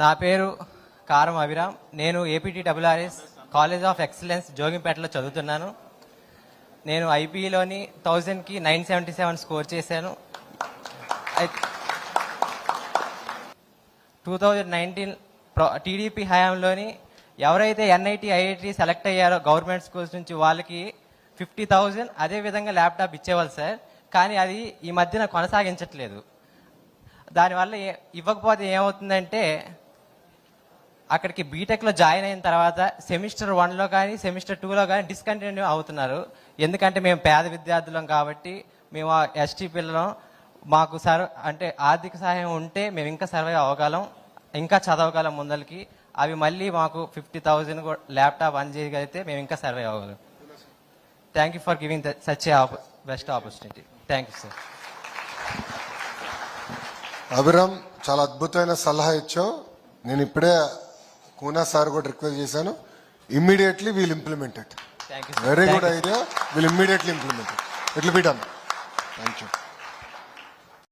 నా పేరు కారం అభిరామ్. నేను APTRRS కాలేజ్ ఆఫ్ ఎక్సలెన్స్ జోగింపేటలో చదువుతున్నాను. నేను ఐపీలోని 1000కి 977 స్కోర్ చేశాను. 2019 టీడీపీ హయాంలోని ఎవరైతే NIT, IIT సెలెక్ట్ అయ్యారో గవర్నమెంట్ స్కూల్స్ నుంచి వాళ్ళకి 50,000 అదేవిధంగా ల్యాప్టాప్ ఇచ్చేవాళ్ళు సార్. కానీ అది ఈ మధ్యన కొనసాగించట్లేదు. దానివల్ల ఇవ్వకపోతే ఏమవుతుందంటే అక్కడికి బీటెక్లో జాయిన్ అయిన తర్వాత సెమిస్టర్ 1లో కానీ సెమిస్టర్ 2లో కానీ డిస్కంటిన్యూ అవుతున్నారు. ఎందుకంటే మేము పేద విద్యార్థులం కాబట్టి, మేము ST పిల్లలం, మాకు అంటే ఆర్థిక సహాయం ఉంటే మేము ఇంకా సర్వైవ్ అవ్వగలం, ఇంకా చదవగలం ముందరికి. అవి మళ్ళీ మాకు 50,000 ల్యాప్టాప్ అందజేయగలిగితే మేము ఇంకా సర్వైవ్ అవ్వగలం. Thank you for giving such best opportunity. Thank you sir. Abhiram, చాలా అద్భుతమైన సలహా ఇచ్చావు. నేను ఇప్పుడే కూనా సార్ కూడా రిక్వెస్ట్ చేశాను. Immediately we'll implement it. Thank you. Very good idea. Will immediately implement it. It will be done. Thank you.